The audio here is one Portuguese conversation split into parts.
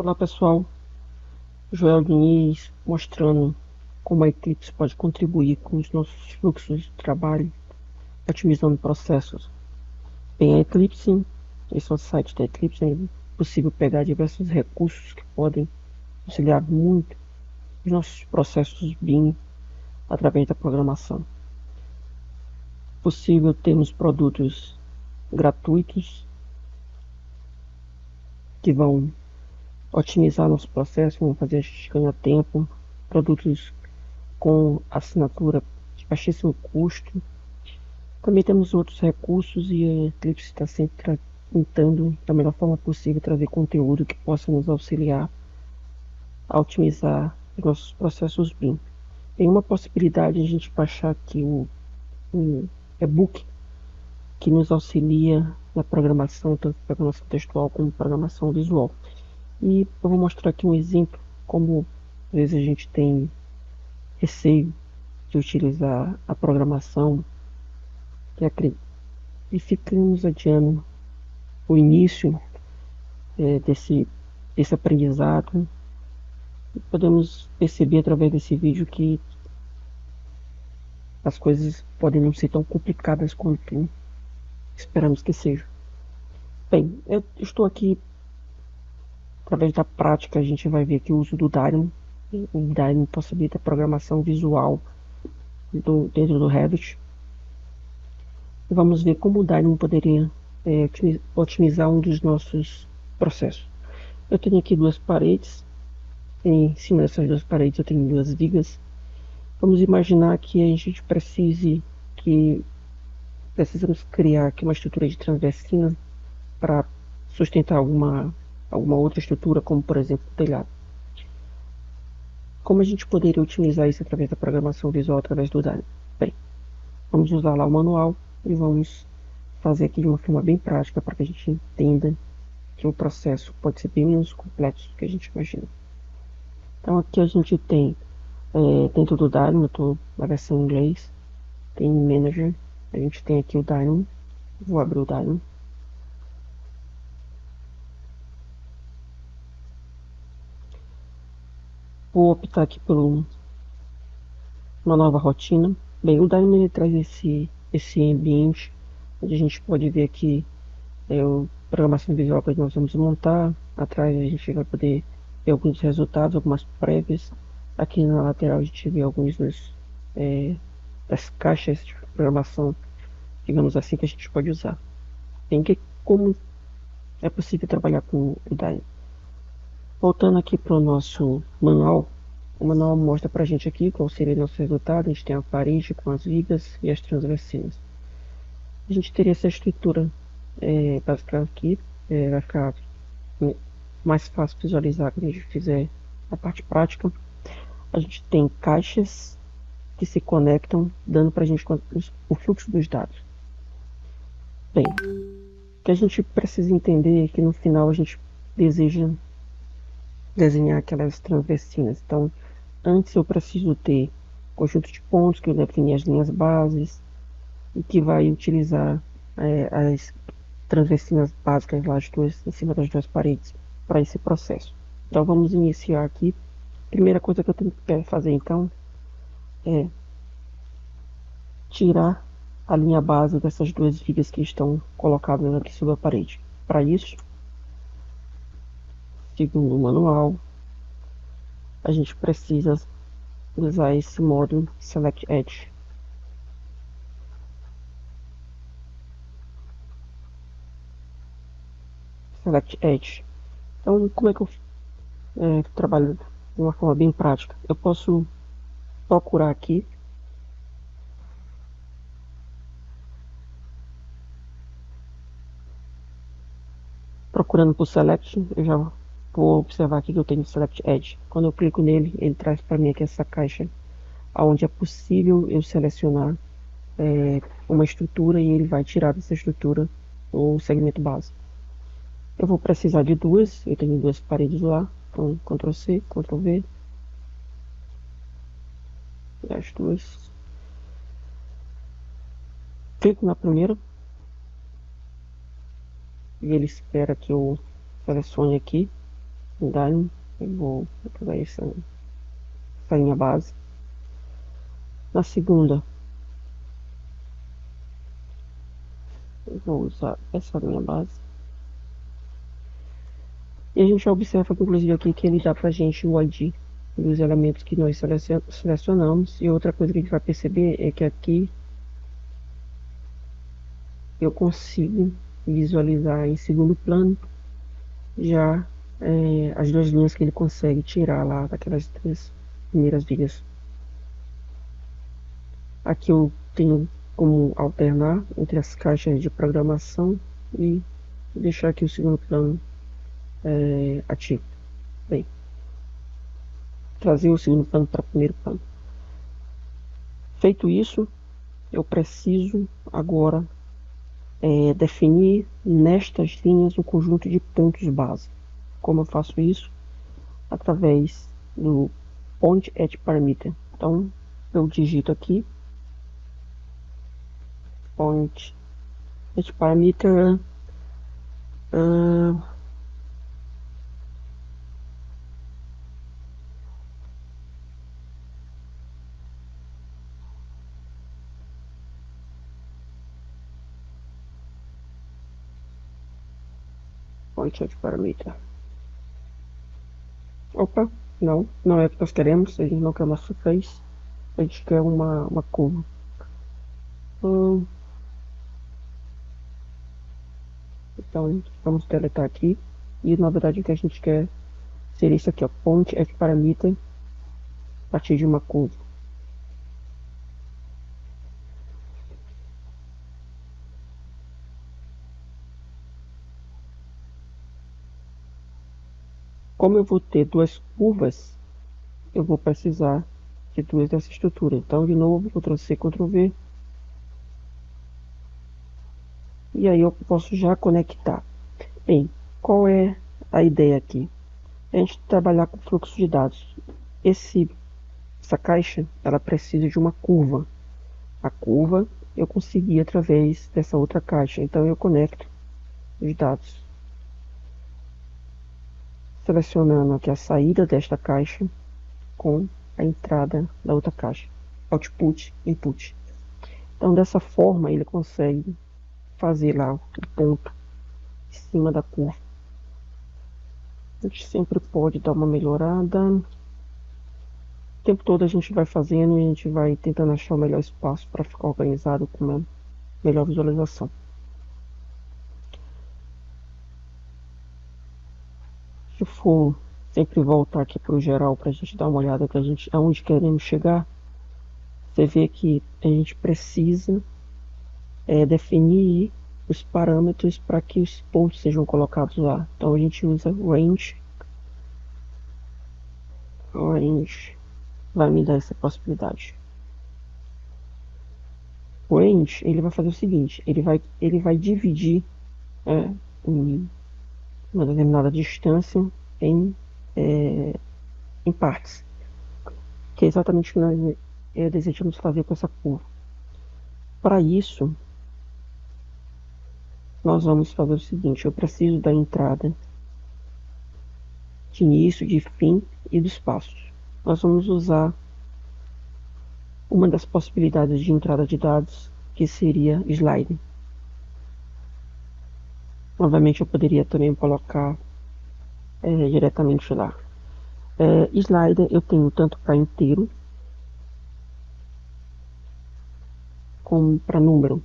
Olá pessoal, Joel Diniz mostrando como a Eclipse pode contribuir com os nossos fluxos de trabalho, otimizando processos. Bem, a Eclipse, esse é o site da Eclipse, é possível pegar diversos recursos que podem auxiliar muito os nossos processos BIM através da programação. É possível termos produtos gratuitos que vão otimizar nosso processo, vão fazer a gente ganhar tempo, produtos com assinatura de baixíssimo custo. Também temos outros recursos e a Eclipse está sempre tentando, da melhor forma possível, trazer conteúdo que possa nos auxiliar a otimizar os nossos processos BIM. Tem uma possibilidade de a gente baixar aqui o e-book que nos auxilia na programação, tanto programação textual como programação visual. E eu vou mostrar aqui um exemplo, como às vezes a gente tem receio de utilizar a programação e ficamos adiando o início desse aprendizado. E podemos perceber através desse vídeo que as coisas podem não ser tão complicadas quanto esperamos que sejam. Bem, eu estou aqui, através da prática, a gente vai ver aqui o uso do Dynamo. O Dynamo possibilita a programação visual dentro do Revit. E vamos ver como o Dynamo poderia otimizar um dos nossos processos. Eu tenho aqui duas paredes. Em cima dessas duas paredes eu tenho duas vigas. Vamos imaginar que a gente precisamos criar aqui uma estrutura de transversina para sustentar alguma outra estrutura, como por exemplo o telhado. Como a gente poderia utilizar isso através da programação visual, através do Dynamo? Bem, vamos usar lá o manual e vamos fazer aqui de uma forma bem prática para que a gente entenda que o processo pode ser bem menos complexo do que a gente imagina. Então aqui a gente tem dentro do Dynamo, eu estou na versão em inglês, tem Manager, a gente tem aqui o Dynamo, vou abrir o Dynamo. Vou optar aqui por uma nova rotina. Bem, o Dynamo ele traz esse ambiente, onde a gente pode ver aqui a programação visual que nós vamos montar. Atrás a gente vai poder ver alguns resultados, algumas prévias. Aqui na lateral a gente vê alguns das caixas de programação, digamos assim, que a gente pode usar. Tem que como é possível trabalhar com o Dynamo. Voltando aqui para o nosso manual, o manual mostra para a gente aqui qual seria o nosso resultado. A gente tem a parede com as vigas e as transversinas. A gente teria essa estrutura básica aqui, vai ficar mais fácil visualizar quando a gente fizer a parte prática. A gente tem caixas que se conectam, dando para a gente o fluxo dos dados. Bem, o que a gente precisa entender é que no final a gente deseja desenhar aquelas transversinas. Então, antes eu preciso ter conjunto de pontos que eu defini as linhas bases e que vai utilizar as transversinas básicas lá, as duas em cima das duas paredes, para esse processo. Então, vamos iniciar aqui. Primeira coisa que eu tenho que fazer então é tirar a linha base dessas duas vigas que estão colocadas aqui sobre a parede. Para isso, segundo o manual, a gente precisa usar esse módulo Select Edge. Select Edge. Então, como é que eu trabalho de uma forma bem prática? Eu posso procurar aqui procurando por Select, eu já vou observar aqui que eu tenho Select Edge. Quando eu clico nele, ele traz para mim aqui essa caixa, onde é possível eu selecionar uma estrutura e ele vai tirar dessa estrutura o segmento base. Eu vou precisar de duas, eu tenho duas paredes lá, então Ctrl C, Ctrl V, e as duas. Clico na primeira e ele espera que eu selecione aqui. Daí eu vou pegar essa linha base. Na segunda, eu vou usar essa linha base. E a gente já observa, inclusive, aqui que ele dá pra gente o ID dos elementos que nós selecionamos. E outra coisa que a gente vai perceber é que aqui eu consigo visualizar em segundo plano já as duas linhas que ele consegue tirar lá daquelas três primeiras vigas. Aqui eu tenho como alternar entre as caixas de programação e deixar aqui o segundo plano ativo. Bem, trazer o segundo plano para o primeiro plano. Feito isso, eu preciso agora definir nestas linhas um conjunto de pontos base. Como eu faço isso? Através do Point at Parameter. Então, eu digito aqui Point at Parameter Point at Parameter. Opa, não é o que nós queremos, a gente não quer uma surface, a gente quer uma curva. Então, vamos deletar aqui, e na verdade o que a gente quer seria isso aqui, ó, Point at Parameter, a partir de uma curva. Como eu vou ter duas curvas, eu vou precisar de duas dessa estrutura. Então, de novo, Ctrl+C, Ctrl+V. E aí eu posso já conectar. Bem, qual é a ideia aqui? A gente trabalhar com fluxo de dados. Essa caixa, ela precisa de uma curva. A curva eu consegui através dessa outra caixa. Então eu conecto os dados, selecionando aqui a saída desta caixa com a entrada da outra caixa. Output, input. Então dessa forma ele consegue fazer lá o ponto em cima da curva. A gente sempre pode dar uma melhorada. O tempo todo a gente vai fazendo e a gente vai tentando achar o melhor espaço para ficar organizado com uma melhor visualização. Se for sempre voltar aqui para o geral para a gente dar uma olhada para a gente aonde queremos chegar, você vê que a gente precisa definir os parâmetros para que os pontos sejam colocados lá. Então a gente usa range vai me dar essa possibilidade. O range ele vai fazer o seguinte, ele vai dividir uma determinada distância em partes, que é exatamente o que nós desejamos fazer com essa curva. Para isso, nós vamos fazer o seguinte, eu preciso da entrada de início, de fim e dos passos. Nós vamos usar uma das possibilidades de entrada de dados, que seria slide. Obviamente eu poderia também colocar diretamente lá. Slider eu tenho tanto para inteiro como para número.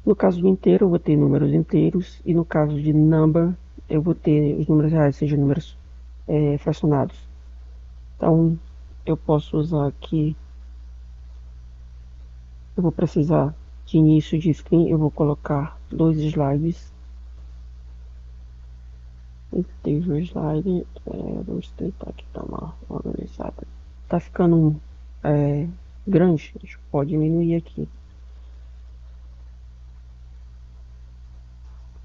No caso do inteiro eu vou ter números inteiros e no caso de number eu vou ter os números reais, seja números fracionados. Então eu posso usar aqui, eu vou precisar de início de screen, eu vou colocar 2 slides. Teve o slide, vamos tentar aqui dar uma organizada. Tá ficando grande, a gente pode diminuir aqui.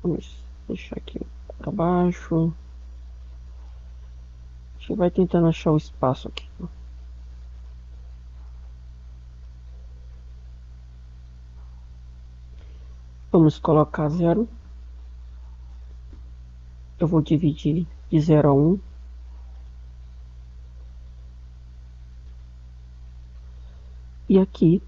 Vamos deixar aqui para baixo. A gente vai tentando achar o espaço aqui. Vamos colocar 0. Eu vou dividir de 0 a 1. E aqui,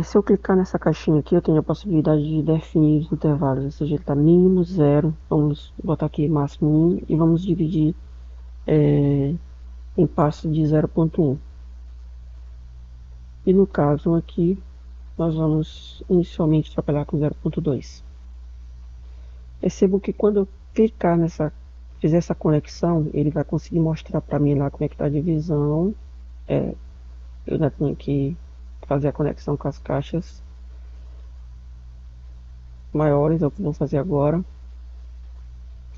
se eu clicar nessa caixinha aqui, eu tenho a possibilidade de definir os intervalos, ou seja, ele está mínimo 0, vamos botar aqui máximo 1 e vamos dividir em passos de 0,1. E no caso aqui, nós vamos inicialmente trabalhar com 0,2. Percebo que quando eu clicar fizer essa conexão, ele vai conseguir mostrar para mim lá como é que está a divisão. Eu ainda tenho que fazer a conexão com as caixas maiores, é o que vou fazer agora.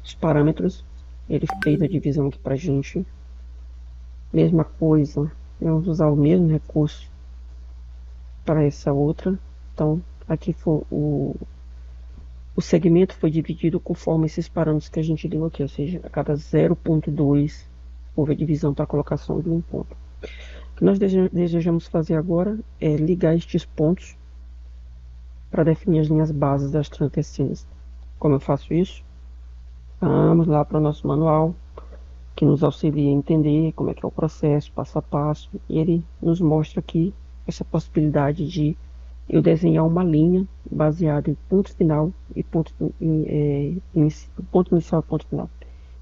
Os parâmetros, ele fez a divisão aqui pra gente. Mesma coisa, vamos usar o mesmo recurso para essa outra. Então, aqui foi o segmento foi dividido conforme esses parâmetros que a gente deu aqui, ou seja, a cada 0,2 houve a divisão para a colocação de um ponto. O que nós desejamos fazer agora é ligar estes pontos para definir as linhas bases das transversais. Como eu faço isso? Vamos lá para o nosso manual, que nos auxilia a entender como é que é o processo, passo a passo, e ele nos mostra aqui essa possibilidade de eu desenhar uma linha baseada em ponto final e ponto inicial e ponto final.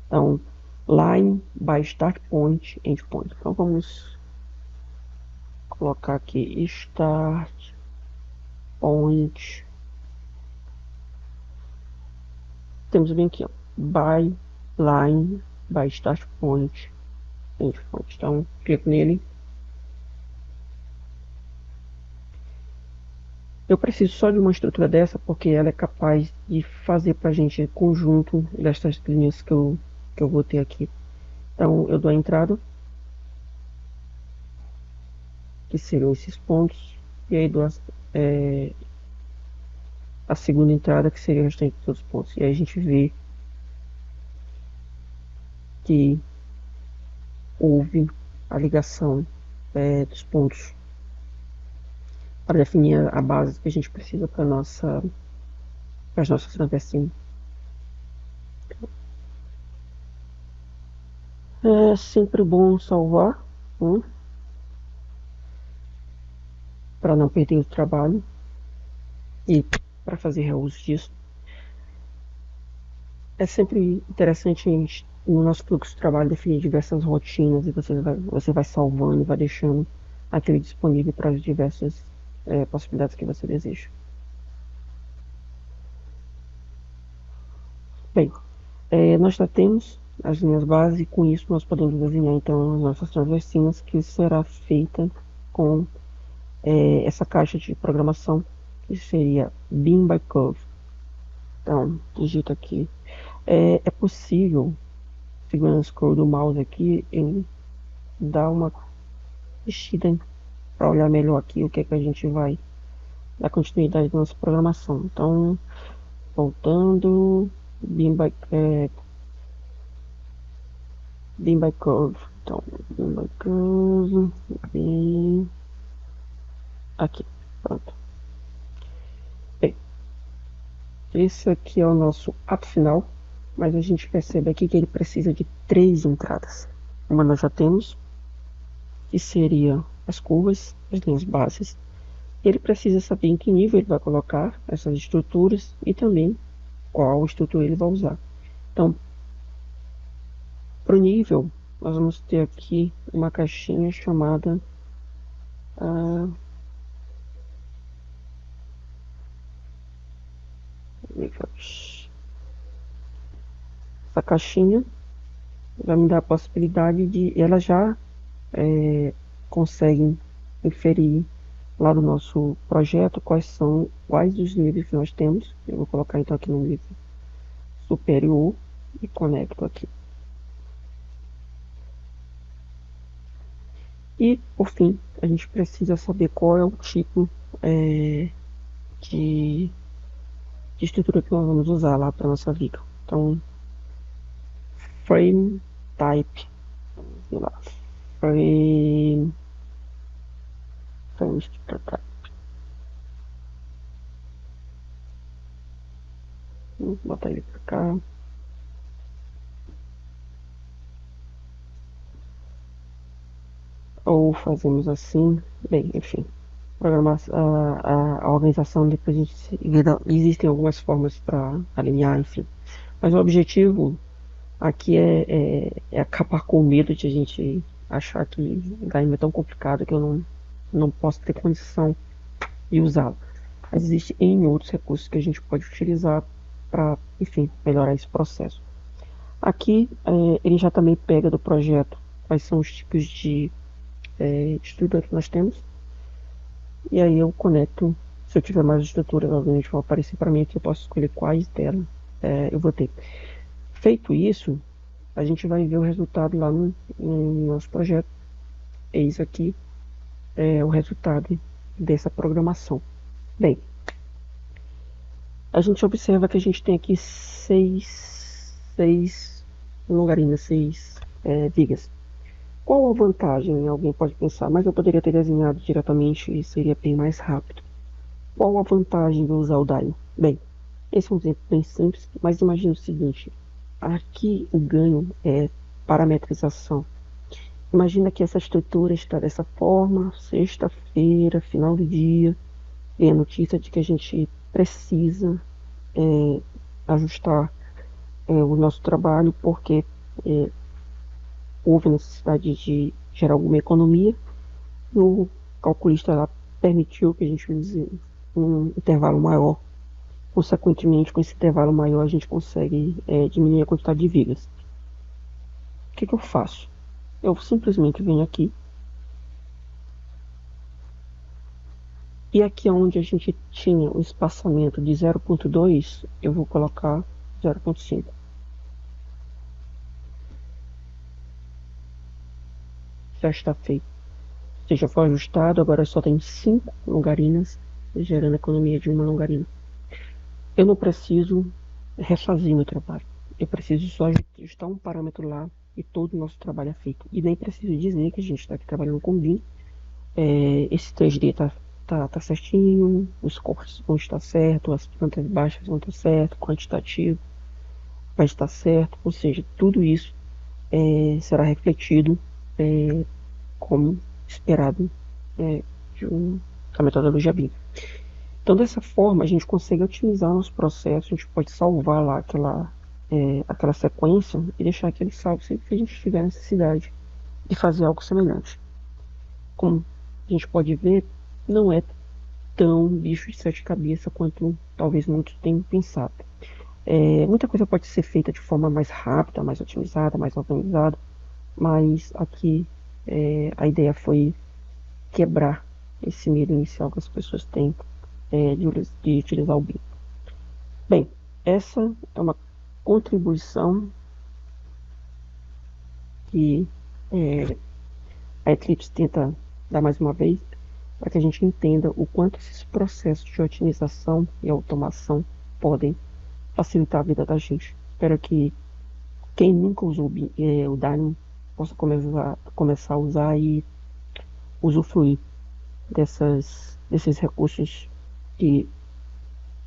Então, line by start point, end point. Então, vamos colocar aqui start point. Temos bem aqui, ó, by line by start point, end point. Então, clico nele. Eu preciso só de uma estrutura dessa porque ela é capaz de fazer para a gente conjunto destas linhas que eu vou ter aqui. Então eu dou a entrada, que seriam esses pontos, e aí dou a segunda entrada, que seria o restante de todos os pontos. E aí a gente vê que houve a ligação dos pontos para definir a base que a gente precisa para as nossas travessinhas. É sempre bom salvar, para não perder o trabalho e para fazer reuso disso. É sempre interessante no nosso fluxo de trabalho definir diversas rotinas e você vai salvando e vai deixando aquele disponível para as diversas possibilidades que você deseja. Bem, nós já temos as linhas base e com isso nós podemos desenhar então as nossas transversinhas, que será feita com essa caixa de programação, que seria Beam by Curve. Então, digito aqui. É possível, segurando o scroll do mouse aqui, em dar uma mexida para olhar melhor aqui o que é que a gente vai dar continuidade na nossa programação. Então, voltando, Beam by Curve. Então, Beam by Curve, Beam, aqui, pronto. Bem, esse aqui é o nosso ato final, mas a gente percebe aqui que ele precisa de 3 entradas. Uma nós já temos, que seria as curvas, as linhas bases. Ele precisa saber em que nível ele vai colocar essas estruturas e também qual estrutura ele vai usar. Então, para o nível, nós vamos ter aqui uma caixinha chamada essa caixinha vai me dar a possibilidade de ela já consegue inferir lá do nosso projeto quais os níveis que nós temos. Eu vou colocar então aqui no nível superior e conecto aqui. E por fim, a gente precisa saber qual é o tipo de estrutura que nós vamos usar lá para nossa viga. Então, frame type, sei lá, frame type. Vou botar ele para cá. ou fazemos assim, bem, enfim, a organização depois a gente existem algumas formas para alinhar, enfim. Mas o objetivo aqui é acabar com o medo de a gente achar que Daima é tão complicado que eu não posso ter condição de usá-lo. Mas existem N outros recursos que a gente pode utilizar para, enfim, melhorar esse processo. Aqui ele já também pega do projeto quais são os tipos de estrutura que nós temos. E aí eu conecto, se eu tiver mais estruturas, obviamente vão aparecer para mim aqui, eu posso escolher quais delas eu vou ter. Feito isso, a gente vai ver o resultado lá no nosso projeto. Eis aqui o resultado dessa programação. Bem, a gente observa que a gente tem aqui seis longarinas, seis vigas. Qual a vantagem? Alguém pode pensar, mas eu poderia ter desenhado diretamente e seria bem mais rápido. Qual a vantagem de usar o Daim? Bem, esse é um exemplo bem simples, mas imagine o seguinte: aqui o ganho é parametrização. Imagina que essa estrutura está dessa forma, sexta-feira, final do dia, e a notícia de que a gente precisa ajustar o nosso trabalho porque é, houve necessidade de gerar alguma economia. O calculista lá permitiu que a gente use um intervalo maior. Consequentemente, com esse intervalo maior, a gente consegue diminuir a quantidade de vigas. O que eu faço? Eu simplesmente venho aqui. E aqui onde a gente tinha o espaçamento de 0,2, eu vou colocar 0,5. Já está feito. Ou seja, foi ajustado, agora só tem 5 longarinas, gerando economia de uma longarina. Eu não preciso refazer meu trabalho. Eu preciso só ajustar um parâmetro lá e todo o nosso trabalho é feito. E nem preciso dizer que a gente está aqui trabalhando com BIM. Esse 3D tá certinho, os cortes vão estar certos, as plantas baixas vão estar certo, o quantitativo vai estar certo. Ou seja, tudo isso será refletido como esperado é, da metodologia BIM. Então, dessa forma, a gente consegue otimizar nosso processo, a gente pode salvar lá aquela sequência e deixar aquele salvo sempre que a gente tiver necessidade de fazer algo semelhante. Como a gente pode ver, não é tão bicho de sete cabeças quanto talvez muitos tenham pensado. Muita coisa pode ser feita de forma mais rápida, mais otimizada, mais organizada, mas aqui a ideia foi quebrar esse medo inicial que as pessoas têm de utilizar o BIM. Bem, essa é uma contribuição que a Eclipse tenta dar mais uma vez para que a gente entenda o quanto esses processos de otimização e automação podem facilitar a vida da gente. Espero que quem nunca usou o Dynamo possa começar a usar e usufruir desses recursos que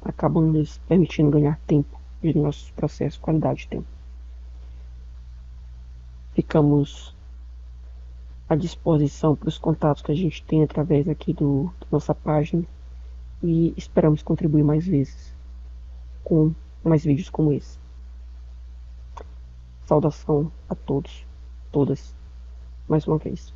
acabam nos permitindo ganhar tempo de nossos processos, qualidade de tempo. Ficamos à disposição para os contatos que a gente tem através aqui da nossa página e esperamos contribuir mais vezes com mais vídeos como esse. Saudação a todos, todas, mais uma vez.